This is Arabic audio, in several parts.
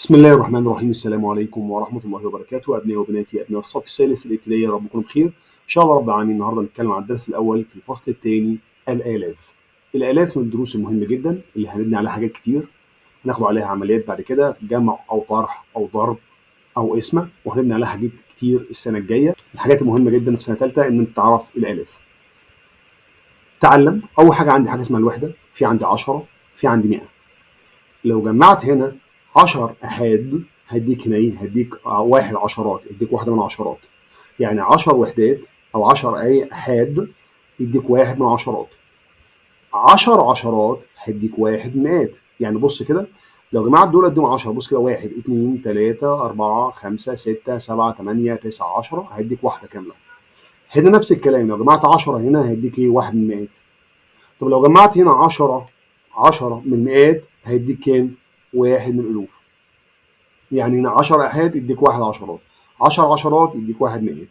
بسم الله الرحمن الرحيم. السلام عليكم ورحمة الله وبركاته. أبنائي وبناتي أبناء الصف الثالث الابتدائي، رب يكونوا بخير إن شاء الله رب العالمين. النهارده نتكلم عن الدرس الأول في الفصل الثاني، الآلاف. الآلاف من الدروس المهمة جدا اللي هنبني عليها حاجات كتير، هناخد عليها عمليات بعد كده في الجمع أو طرح أو ضرب أو قسمة، وهنبني عليها حاجات كتير السنة الجاية. الحاجات المهمة جدا في سنة ثالثة إن أنت تعرف الآلاف. تعلم أول حاجة، عندي حاجة اسمها الوحدة، في عندي 10، في عندي 100. لو جمعت هنا 10 أحاد هديك هنا ايه؟ هديك واحد عشرات، يديك واحدة من عشرات. يعني 10 وحدات أو 10 أحاد يديك واحد من عشرات. 10 عشرات هديك واحد مئات. يعني بص كده، لو جمعت دول اديهم 10، بص كده 1 2 3 4 5 6 7 8 9 10 هيديك واحدة كاملة. هنا نفس الكلام، لو جمعت 10 هنا هيديك ايه؟ واحد من مئات. طب لو جمعت هنا 10 من مئات هيديك كام؟ واحد من الألوف. يعني هنا 10 أحاد يديك واحد عشرات، 10 عشرات يديك واحد مئات،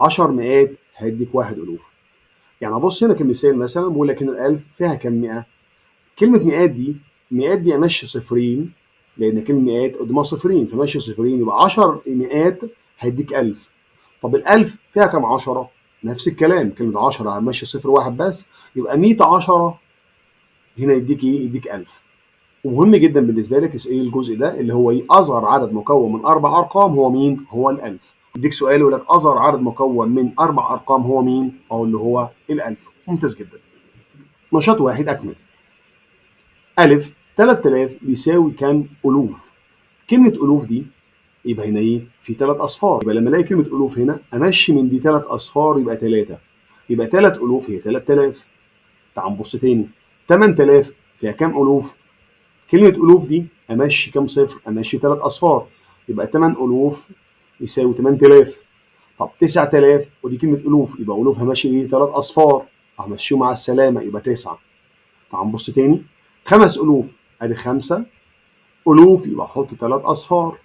10 مئات هيديك واحد ألوف. يعني أبص هنا كمثال، مثلا بقول لك هنا الألف فيها كام مئة؟ كلمة مئات دي، مئات دي أمشي صفرين، لأن كلمة مئات قدامها صفرين فمشي صفرين، يبقى 10 مئات هيديك 1000. طب الألف فيها كام عشرة؟ نفس الكلام، كلمة 10 همشي صفر واحد بس، يبقى 100 عشرة هنا يديك إيه؟ يديك 1000. ومهم جدا بالنسبه لك ايه الجزء ده اللي هو ايه؟ اصغر عدد مكون من اربع ارقام هو مين؟ هو الالف. يديك سؤال يقول لك اصغر عدد مكون من اربع ارقام هو مين؟ او اللي هو الالف. ممتاز جدا. نشاط واحد اكمل. الف 3000 بيساوي كام الوف؟ كلمه الوف دي يبقى هنا ايه؟ في ثلاث اصفار، يبقى لما الاقي كلمه الوف هنا امشي من دي ثلاث اصفار يبقى ثلاثه، يبقى ثلاث الوف هي 3000. تعال نبص تاني، 8000 فيها كام الوف؟ كلمة ألوف دي أمشي كام صفر؟ أمشي ثلاث أصفار، يبقى 8 ألوف يساوي 8000. طب 9000 ودي كلمة ألوف، يبقى ألوف همشي إيه؟ ثلاث أصفار، همشيه مع السلامة يبقى 9. تعال نبص تاني، 5 ألوف أدي 5 ألوف يبقى أحط ثلاث أصفار.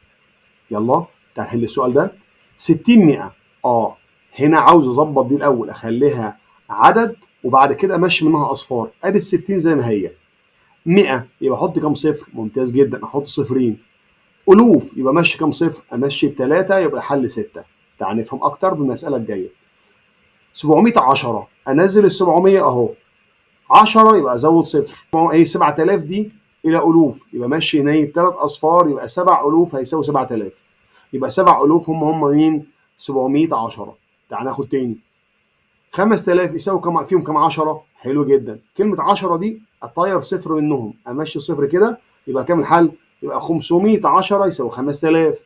يلا تعال نحل السؤال ده. 60 100، هنا عاوز أظبط دي الأول، أخليها عدد وبعد كده أمشي منها أصفار. أدي ال 60 زي ما هي. 100 يبقى احط كام صفر؟ ممتاز جدا، احط صفرين. الوف يبقى ماشي كام صفر؟ امشي الثلاثه يبقى الحل 6. تعال نفهم اكتر بالمساله الجايه. 700 10 انزل ال 700 اهو، 10 يبقى ازود صفر. ايه 7000 دي الى الوف يبقى ماشي هنا ثلاث اصفار، يبقى 7 الوف هيساوي 7000، يبقى 7 الوف هم مين؟ 700 10. تعال ناخد تاني، 5000 يساوي كام فيهم؟ كام 10؟ حلو جدا. كلمة 10 دي اطير صفر منهم، امشي صفر كده يبقى كام الحل؟ يبقى 500 10 يساوي 5000.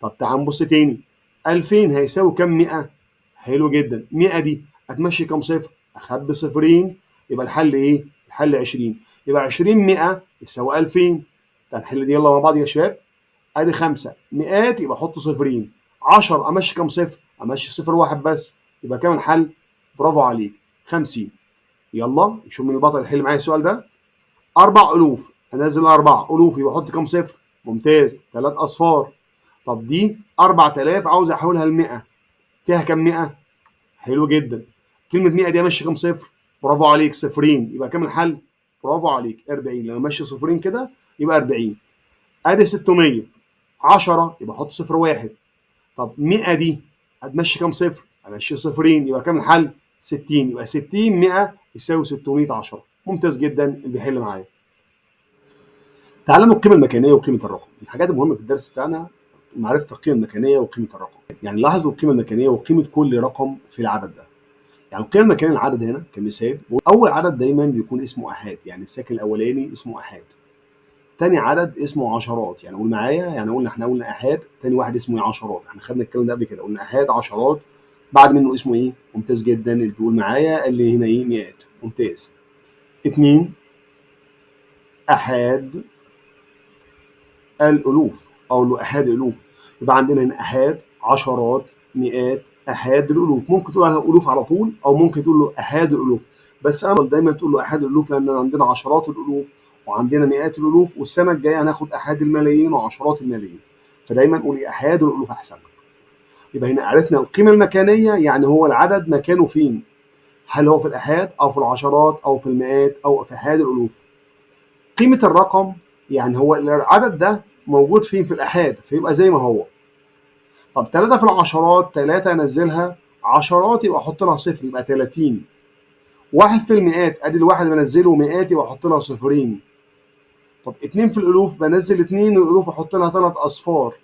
طب تعال نبص تاني، 2000 هيساوي كام 100؟ حلو جدا. 100 دي هتمشي كام صفر؟ اخبي صفرين، يبقى الحل ايه؟ الحل 20. يبقى 20 100 يساوي 2000. تعال نحل دي يلا مع بعض يا شباب. ادي 5 مئات يبقى احط صفرين، 10 امشي كام صفر؟ امشي صفر واحد بس، يبقى كام الحل؟ برافو عليك 50. يلا نشوف مين البطل يحل معايا السؤال ده. 4 الوف انزل 4 الوف يبقى احط كام صفر؟ ممتاز، 3 اصفار. طب دي 4000 عاوز احولها ل 100، فيها كام 100؟ حلو جدا. كلمه 100 دي امشي كام صفر؟ برافو عليك صفرين، يبقى كام الحل؟ برافو عليك 40. لما امشي صفرين كده يبقى 40. ادي 600 10 يبقى احط صفر واحد. طب 100 دي هتمشي كام صفر؟ همشي صفرين، يبقى كام الحل؟ 60. يبقى 60 100 يساوي 600 10. ممتاز جدا اللي بيحل معايا. تعلموا القيمه المكانيه وقيمه الرقم. الحاجات المهمه في الدرس بتاعنا معرفه القيمه المكانيه وقيمه الرقم. يعني لاحظ القيمه المكانيه وقيمه كل رقم في العدد ده. يعني القيمه المكانيه العدد هنا كمثال، اول عدد دايما بيكون اسمه احاد، يعني الساكن الاولاني اسمه احاد. تاني عدد اسمه عشرات، يعني قول معايا، يعني احنا قلنا احاد، تاني واحد اسمه ايه؟ عشرات. احنا خدنا الكلام ده قبل كده، قلنا احاد عشرات، بعد منه اسمه ايه؟ ممتاز جدا اللي بيقول معايا، اللي هنا ايه؟ مئات. ممتاز. اتنين احاد الالوف، او له احاد الالوف. يبقى عندنا هنا احاد عشرات مئات احاد الالوف. ممكن تقول عليها الوف على طول، او ممكن تقول له احاد الالوف، بس انا دايما تقول له احاد الالوف، لان عندنا عشرات الالوف وعندنا مئات الالوف، والسنه الجايه هناخد احاد الملايين وعشرات الملايين، فدايما قولي احاد الالوف احسن. يبقى هنا عرفنا القيمه المكانيه، يعني هو العدد مكانه فين؟ هل هو في الاحاد او في العشرات او في المئات او في احاد الالوف؟ قيمه الرقم يعني هو العدد ده موجود فين؟ في الآحاد، فيبقى زي ما هو. طب 3 في العشرات، 3 أنزلها عشرات يبقى أحط لها صفر يبقى 30. 1 في المئات، أدي الواحد بنزله مئات يبقى أحط لها صفرين. طب 2 في الألوف، بنزل 2 الألوف أحط لها 3 أصفار.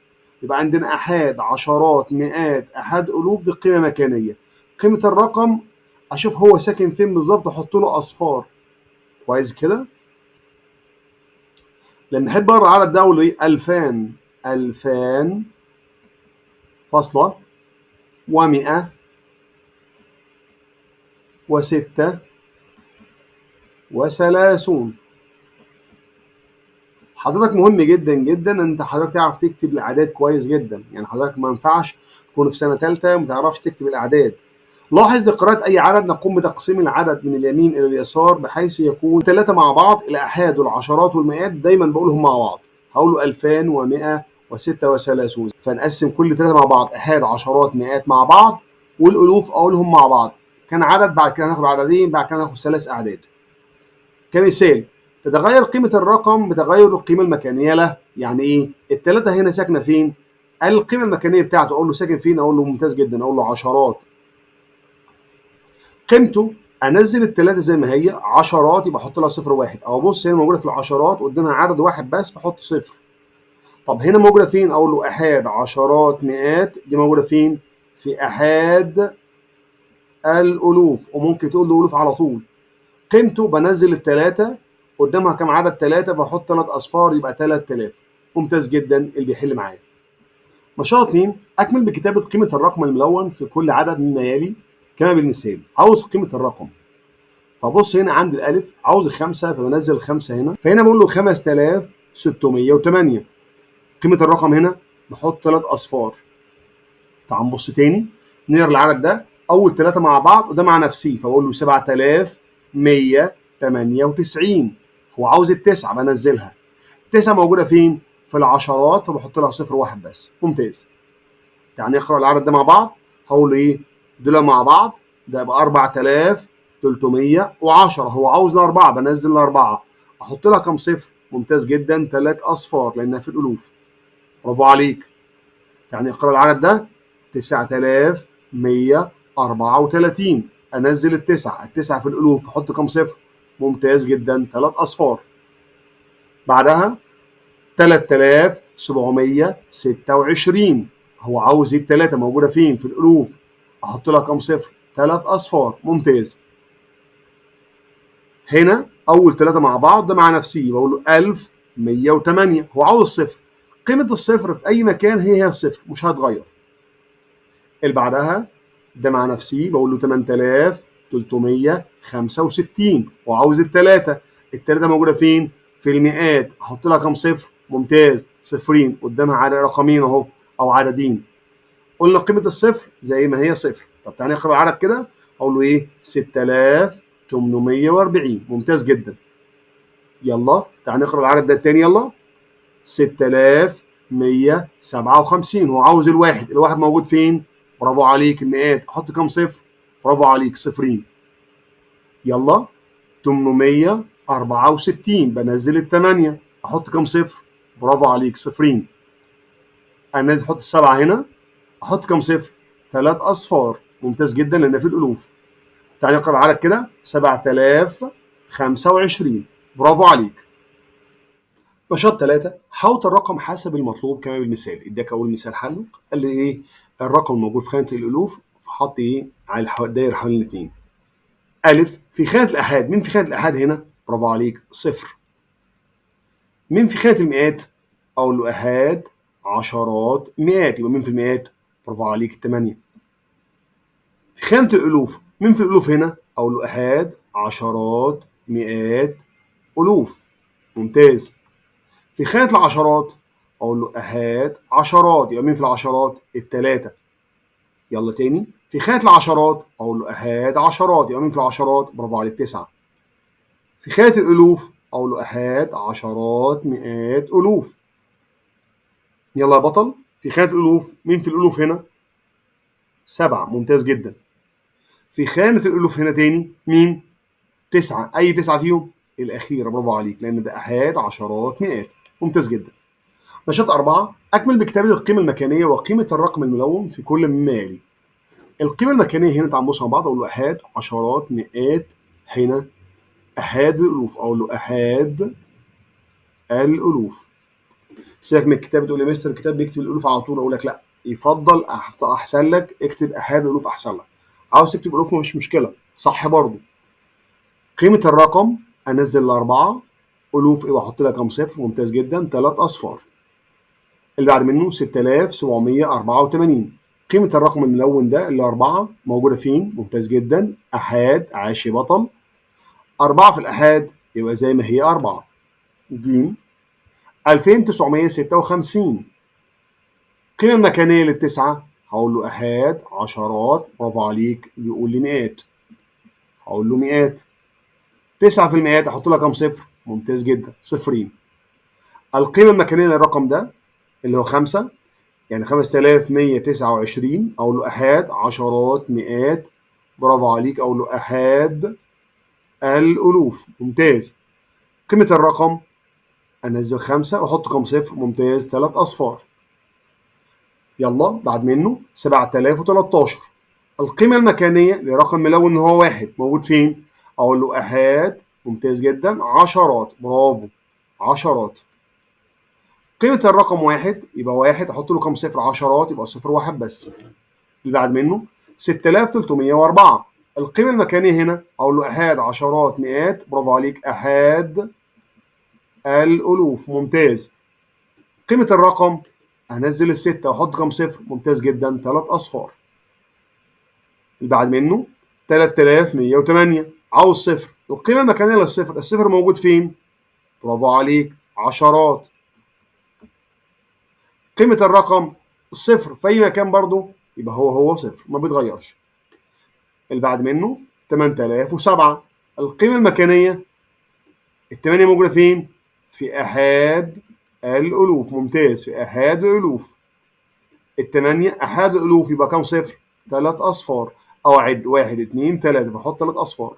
يبقى عندنا آحاد، عشرات، مئات، آحاد، ألوف، دي قيمة مكانية. قيمة الرقم أشوف هو ساكن فين بالظبط أحط له أصفار. كويس كده؟ لما أحب أقرأ العدد ده أقول إيه؟ 2000 2000 فاصلة ومئة وستة وثلاثون. حضرتك مهم جدا جدا ان انت حضرتك تعرف تكتب الاعداد كويس جدا، يعني حضرتك ما ينفعش تكون في سنه ثالثه وما تعرفش تكتب الاعداد. لاحظ لقراءة أي عدد نقوم بتقسيم العدد من اليمين إلى اليسار بحيث يكون ثلاثة مع بعض. الآحاد والعشرات والمئات دايما بقولهم مع بعض، هقوله 2136، فنقسم كل ثلاثة مع بعض، آحاد، عشرات، مئات مع بعض، والألوف أقولهم مع بعض. كان عدد، بعد كده هناخد عددين، بعد كده هناخد 3 أعداد. كمثال، تتغير قيمة الرقم بتغير القيمة المكانية له. يعني إيه؟ الثلاثة هنا ساكنة فين؟ القيمة المكانية بتاعته أقول له ساكن فين؟ أقول له ممتاز جدا، أقول له عشرات. قيمته انزل الثلاثه زي ما هي، عشرات يبقى احط لها صفر واحد، او بص هنا موجوده في العشرات قدامها عدد واحد بس فاحط صفر. طب هنا موجوده فين؟ اقول له احاد، عشرات، مئات، دي موجوده فين؟ في احاد الالوف، وممكن تقول له الوف على طول. قيمته بنزل الثلاثه قدامها كام عدد؟ ثلاثه، بحط 3 اصفار يبقى 3000. ممتاز جدا اللي بيحل معايا. نشاط 2، اكمل بكتابه قيمه الرقم الملون في كل عدد مما يلي كما بالمثال. عاوز قيمه الرقم، فبص هنا عندي الالف عاوز 5 فبنزل 5 هنا، فهنا بقول له 5608. قيمه الرقم هنا بحط 3 اصفار. تعال نبص تاني، نقرا العدد ده، اول 3 مع بعض وده مع نفسيه، فبقول له 7198. هو عاوز التسعه بنزلها، التسعه موجوده فين؟ في العشرات، فبحط لها صفر واحد بس. ممتاز. يعني اقرا العدد ده مع بعض، هقول له ايه؟ دول مع بعض ده يبقى 4310. هو عاوز الاربعه، بنزل الاربعه، احط لها كام صفر؟ ممتاز جدا، 3 اصفار لانها في الالوف. برافو عليك. يعني اقرا العدد ده 9134. انزل التسعه، التسعه في الالوف، احط كام صفر؟ ممتاز جدا، 3 اصفار. بعدها 3726. هو عاوز ايه؟ الثلاثه موجوده فين؟ في الالوف، احط لها كام صفر؟ 3 اصفار. ممتاز. هنا اول 3 مع بعض ده مع نفسيه، بقول له 1108. هو عاوز صفر، قيمه الصفر في اي مكان هي الصفر مش هتغير. اللي بعدها ده مع نفسيه، بقول له 8365 وعاوز الثلاثه موجوده فين؟ في المئات، احط لها كام صفر؟ ممتاز، صفرين قدامها عدد رقمين اهو او عددين. قلنا قيمه الصفر زي ما هي صفر. طب تعالى نقرا العدد كده، اقول له ايه؟ 6840. ممتاز جدا. يلا تعالى نقرا العدد ده التاني، يلا. 6157. هو عاوز الواحد، الواحد موجود فين؟ برافو عليك، المئات، احط كام صفر؟ برافو عليك، صفرين. يلا 864. بنزل الثمانية، احط كام صفر؟ برافو عليك، صفرين. انزل احط السبعة هنا، احط كام صفر؟ 3 اصفار. ممتاز جدا لان في الالوف. تعالى نقرا العدد كده، 7025. برافو عليك. نشاط 3، حوط الرقم حسب المطلوب كما بالمثال. اداك اول مثال حله، قال لي ايه؟ الرقم الموجود في خانه الالوف، فحط ايه؟ على الدايره حوالين الاثنين. الف في خانه الاحاد، مين في خانه الاحاد هنا؟ برافو عليك، صفر. مين في خانه المئات؟ اقول له احاد، عشرات، مئات، يبقى مين في المئات؟ برافو عليك، 8. في خانه الالوف، مين في الالوف هنا؟ اقول له احاد، عشرات، مئات، الوف. ممتاز. في خانة العشرات أقول له أحاد، عشرات، يبقى مين في العشرات؟ التلاتة. يلا تاني، في خانة العشرات أقول له أحاد، عشرات، يبقى مين في العشرات؟ برافو عليك، 9. في خانة الألوف أقول له أحاد، عشرات، مئات، ألوف. يلا يا بطل، في خانة الألوف مين في الألوف هنا؟ 7. ممتاز جدا. في خانة الألوف هنا تاني مين؟ 9. أي 9 فيهم؟ الأخيرة، برافو عليك، لأن ده أحاد، عشرات، مئات. ممتاز جدا. نشاط 4 أكمل بكتابة القيمة المكانية وقيمة الرقم الملون في كل مما يلي. القيمة المكانية هنا تعال نبص مع بعض، أقول له أحاد، عشرات، مئات، هنا أحاد الألوف، أقول له أحاد الألوف. سيبك من الكتاب تقول لي مستر الكتاب بيكتب الألوف على طول، أقول لك لا، يفضل أحسن لك اكتب أحاد الألوف أحسن لك. عاوز تكتب ألوف مش مشكلة، صح برضه. قيمة الرقم أنزل الأربعة، ألوف يبقى أحط لها كام صفر، ممتاز جدا، 3 أصفار. اللي بعد منه 6784. قيمة الرقم الملون ده اللي 4 موجودة فين؟ ممتاز جدا، أحاد، عاشي بطل. 4 في الأحاد يبقى زي ما هي 4. ج 2956. القيمة المكانية للتسعة هقول له أحاد، عشرات، برافو عليك، بيقول لي مئات، هقول له مئات. 9 في المئات أحط لها كام صفر؟ ممتاز جدا، صفرين. القيمة المكانية للرقم ده اللي هو 5، يعني 5129، أقول له أحاد، عشرات، مئات، برافو عليك، أقول له أحاد الألوف، ممتاز. قيمة الرقم أنزل 5 وأحط كام صفر؟ ممتاز، 3 أصفار. يلا بعد منه 7013. القيمة المكانية لرقم ملون هو 1 موجود فين؟ أقول له أحاد، ممتاز جدا، عشرات، برافو، عشرات. قيمة الرقم 1 يبقى 1 أحط له كام صفر؟ عشرات، يبقى صفر واحد بس. اللي بعد منه 6304. القيمة المكانية هنا أقول له أحاد، عشرات، مئات، برافو عليك، أحاد الألوف، ممتاز. قيمة الرقم هنزل الستة وأحط كام صفر؟ ممتاز جدا، 3 أصفار. اللي بعد منه 3108، عاوز صفر. القيمة المكانية للصفر، الصفر موجود فين؟ برافو عليك، عشرات. قيمة الرقم الصفر في أي مكان برضه يبقى هو صفر، ما بيتغيرش. اللي بعد منه 8007. القيمة المكانية التمانية موجودة فين؟ في أحاد الألوف، ممتاز، في أحاد الألوف. التمانية أحاد الألوف يبقى كام صفر؟ 3 أصفار. أو أعد 1 2 3 بحط 3 أصفار.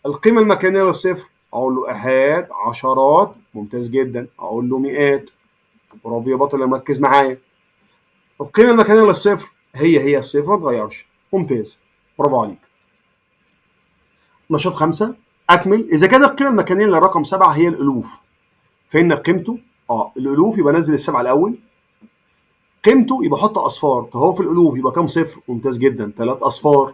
القيمة المكانية للصفر أقول له أحاد، عشرات، ممتاز جدا، أقول له مئات، برافو يا بطل مركز معايا. القيمة المكانية للصفر هي الصفر، ما تتغيرش، ممتاز، برافو عليك. نشاط 5 أكمل. إذا كانت القيمة المكانية للرقم 7 هي الألوف، فإن قيمته الألوف يبقى نزل السبعة الأول، قيمته يبقى حط أصفار. طب هو في الألوف يبقى كام صفر؟ ممتاز جدا، 3 أصفار.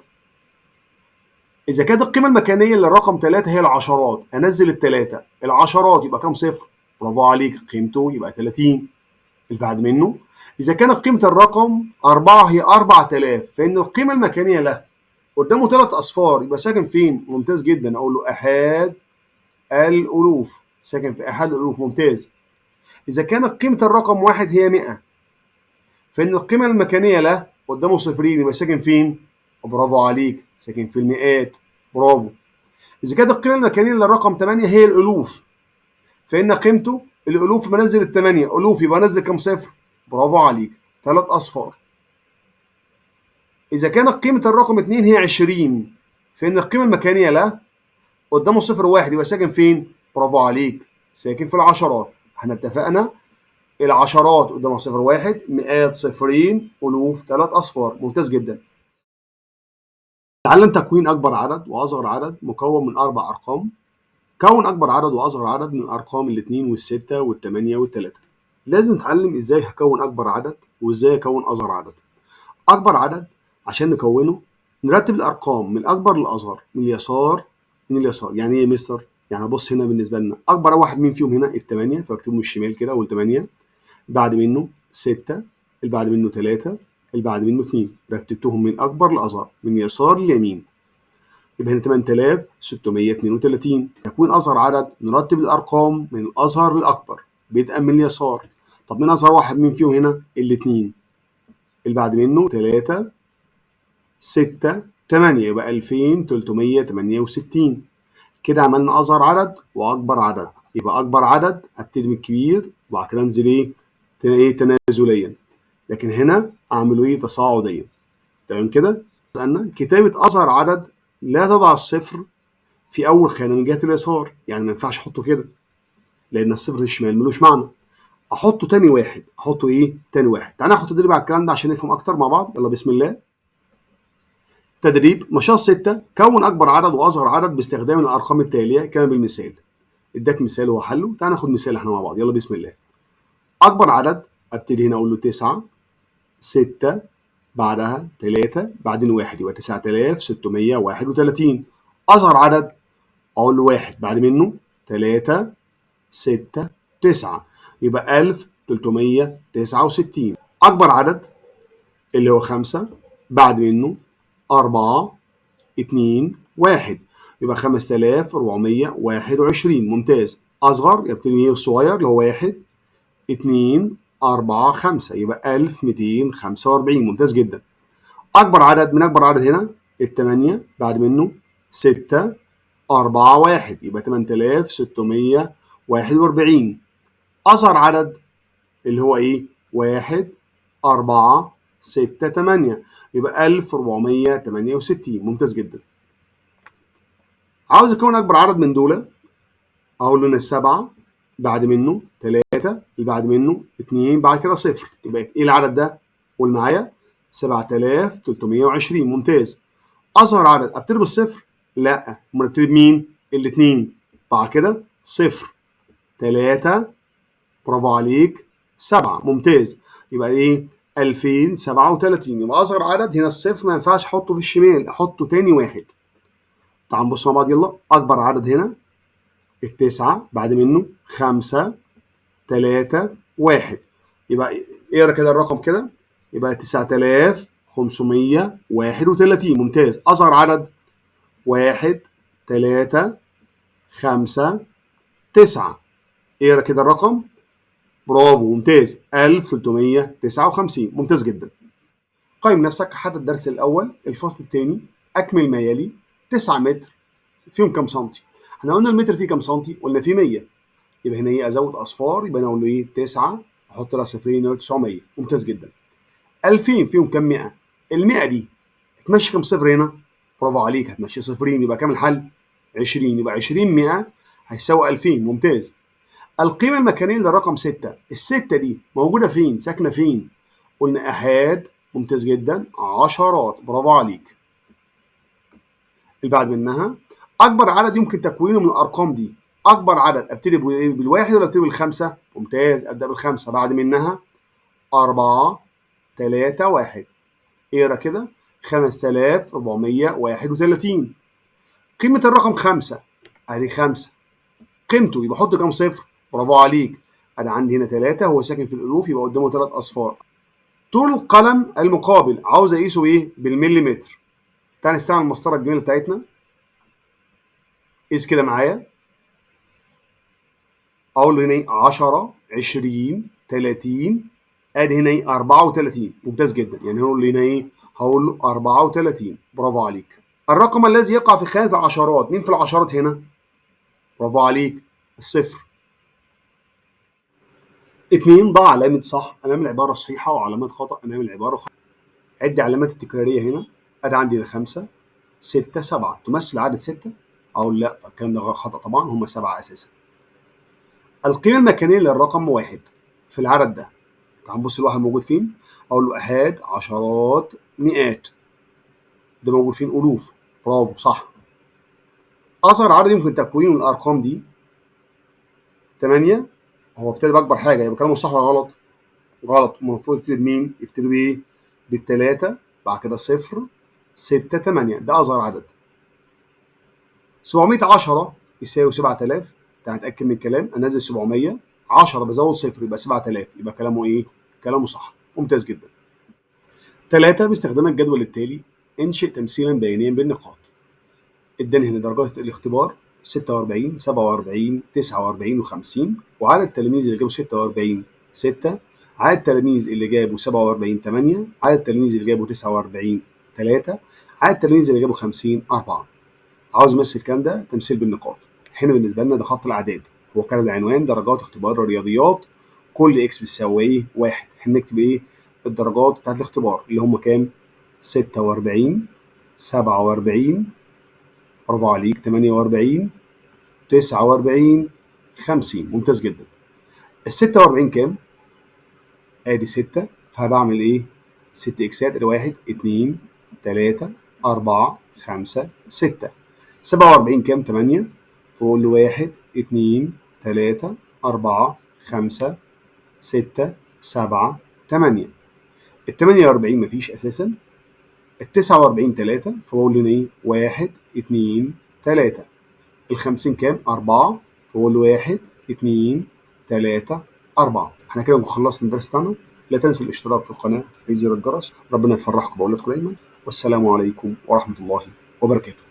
إذا كانت القيمة المكانية للرقم 3 هي العشرات، أنزل التلاتة، العشرات يبقى كام صفر؟ برافو عليك، قيمته يبقى 30. اللي بعد منه إذا كانت قيمة الرقم 4 هي 4000، فإن القيمة المكانية له قدامه 3 أصفار، يبقى ساكن فين؟ ممتاز جدا، أقول له أحاد الألوف، ساكن في أحد الألوف، ممتاز. إذا كانت قيمة الرقم 1 هي 100، فإن القيمة المكانية له قدامه صفرين، يبقى ساكن فين؟ برافو عليك، ساكن في المئات، برافو. إذا كانت القيمة المكانية للرقم 8 هي الألوف، فإن قيمته الألوف بنزل الثمانية، ألوف يبقى نزل كام صفر؟ برافو عليك، 3 أصفار. إذا كانت قيمة الرقم 2 هي 20، فإن القيمة المكانية له قدامه صفر واحد، يبقى ساكن فين؟ برافو عليك، ساكن في العشرات. احنا اتفقنا العشرات قدامها صفر واحد، مئات صفرين، ألوف 3 أصفار، ممتاز جدا. تعلم تكوين أكبر عدد وأصغر عدد مكون من 4 أرقام. كون أكبر عدد وأصغر عدد من الأرقام الاثنين والستة والثمانية والثلاثة. لازم نتعلم إزاي هكون أكبر عدد وإزاي أكون أصغر عدد. أكبر عدد عشان نكونه نرتب الأرقام من الأكبر للأصغر، من اليسار اليسار. يعني إيه يا مستر؟ يعني بص هنا بالنسبة لنا أكبر واحد مين فيهم هنا؟ الثمانية، فاكتبه من الشمال كده، أقول 8. بعد منه 6، اللي بعد منه 3، اللي بعد منه 2. رتبتهم من الأكبر للأصغر من يسار ليمين. يبقى هنا 8632. تكوين أصغر عدد نرتب الأرقام من الأصغر للأكبر بدءا من اليسار. طب مين أصغر واحد مين فيهم هنا؟ الاثنين. اللي بعد منه 3، 6، 8، يبقى 2368. كده عملنا أصغر عدد وأكبر عدد. يبقى أكبر عدد أبتدي من الكبير وبعد كده أنزل تنازليا، لكن هنا أعمله تصاعديا. تمام كده؟ لأن كتابة أصغر عدد لا تضع الصفر في أول خانة من جهة اليسار، يعني ما ينفعش أحطه كده لأن الصفر الشمال ملوش معنى. احطه تاني واحد، احطه ايه؟ تاني واحد. تعالى ناخد تدريب على الكلام ده عشان نفهم اكتر مع بعض. يلا بسم الله. تدريب نشاط 6. كون اكبر عدد واصغر عدد باستخدام الارقام التاليه كما بالمثال. اداك مثال وهو حله. تعالى ناخد مثال احنا مع بعض. يلا بسم الله. اكبر عدد ابتدي هنا اقول له 9 6 بعدها 3 بعدين 1 يبقى 9631. اصغر عدد اقول له 1 بعد منه 3 6 9 يبقى 1369. اكبر عدد اللي هو 5 بعد منه 4 2 1 يبقى 5421. ممتاز. اصغر يبتدي الصغير اللي هو 1 2 4 5 يبقى 1245. ممتاز جدا. اكبر عدد من اكبر عدد هنا الثمانية بعد منه 6 4 1 يبقى 8641. اصغر عدد اللي هو ايه؟ 1 4 6 8 يبقى 1468. ممتاز جدا. عاوز اكون اكبر عدد من دول اقول له ان السبعة بعد منه 3 اللي بعد منه 2 بعد كده 0 يبقى ايه العدد ده؟ قول معايا 7320. ممتاز. اصغر عدد ابتدي بالصفر؟ لا، امال ابتدي بمين؟ الاثنين بعد كده 0 3 برافو عليك 7. ممتاز. يبقى ايه؟ 2037. يبقى اصغر عدد هنا الصفر ما ينفعش احطه في الشمال، احطه تاني واحد. تعال نبص مع بعض. يلا. اكبر عدد هنا التسعة بعد منه 5 3 1 يبقى اقرا كده الرقم كده يبقى 9531. ممتاز. اصغر عدد 1 3 5 9 اقرا كده الرقم. برافو ممتاز 1359. ممتاز جدا. قيم نفسك. حدد الدرس الاول الفصل الثاني اكمل ما يلي. 9 متر فيهم كام سنتي؟ احنا قلنا المتر فيه كام سنتي؟ قلنا فيه 100. يبقى هنا ايه؟ ازود اصفار يبقى انا اقول له ايه؟ 9 احط لها صفرين يبقى 900. ممتاز جدا. 2000 فيهم كام 100؟ ال 100 دي هتمشي كام صفر هنا؟ برافو عليك هتمشي صفرين يبقى كام الحل؟ 20 يبقى 20 100 هيساوي 2000. ممتاز. القيمة المكانية للرقم 6. الستة دي موجودة فين؟ ساكنة فين؟ قلنا أحاد. ممتاز جدا. عشرات. برافو عليك. اللي بعد منها أكبر عدد يمكن تكوينه من الأرقام دي. أكبر عدد أبتدي بالواحد ولا أبتدي بالخمسة؟ ممتاز. أبدأ بالخمسة. بعد منها 4 3 1 اقرا كده 5431. قيمة الرقم 5 أدي 5 قيمته يبقى حط كام صفر؟ برافو عليك. أنا عندي هنا 3 هو ساكن في الألوف يبقى قدامه 3 أصفار. طول القلم المقابل عاوز أقيسه إيه؟ بالمليمتر. تعال نستعمل المسطرة الجميلة بتاعتنا. قيس كده معايا. أقول له هنا إيه؟ 10 20 30 أدي هنا إيه؟ 34. ممتاز جدا. يعني هقول له هنا إيه؟ هقول له 34. برافو عليك. الرقم الذي يقع في خانة العشرات. مين في العشرات هنا؟ برافو عليك الصفر. 2 ضع علامة صح أمام العبارة الصحيحة وعلامات خطأ أمام العبارة الخطأ. عد علامات التكرارية هنا. أدي عندي 5 6 7 تمثل عدد 6. أقول لا الكلام ده خطأ طبعا هم 7 أساسا. القيمة المكانية للرقم 1 في العدد ده. تعال نبص الواحد موجود فين؟ أقول له أحاد عشرات مئات. ده موجود فين؟ ألوف. برافو صح. أصغر عدد يمكن تكوينه من الأرقام دي 8. هو ابتدى بأكبر حاجة يبقى كلامه صح ولا غلط؟ غلط. المفروض يبتدي بمين؟ يبتدي بإيه؟ بالتلاتة بعد كده 0 6 8 ده أصغر عدد. 710 يساوي 7000. تعال نتأكد من الكلام. أنزل 700 10 بزود 0 يبقى 7000 يبقى كلامه إيه؟ كلامه صح. ممتاز جدا. 3 باستخدام الجدول التالي انشئ تمثيلا بيانيا بالنقاط. اداني هنا درجات الاختبار 46 47 49 و50 وعدد التلاميذ اللي جابوا 46 6 عدد التلاميذ اللي جابوا 47 8 عدد التلاميذ اللي جابوا 49 3 عدد التلاميذ اللي جابوا 50 4. عاوز امثل الكلام ده تمثيل بالنقاط. هنا بالنسبه لنا ده خط الاعداد. هو كان العنوان درجات اختبار الرياضيات كل اكس بتساوي ايه؟ 1. هنكتب ايه؟ الدرجات بتاعت الاختبار اللي هم كام؟ 46 47 برافو عليك 48 49 50. ممتاز جدا. ال 46 كام؟ ادي 6، فهبعمل ايه؟ 6 اكسات، ادي 1 2 3 4 5 6. 47 كام؟ 8. فاقول له 1 2 3 4 5 6 7 8. ال 48 مفيش اساسا. ال 49 3، فبقول له ايه؟ 1 2 3. ال 50 كام؟ 4، فبقول له 1 2 3 4. احنا كده خلصنا الدرس بتاعنا. لا تنسوا الاشتراك في القناه وتفعيل زر الجرس. ربنا يفرحكم باولادكم دايما، والسلام عليكم ورحمه الله وبركاته.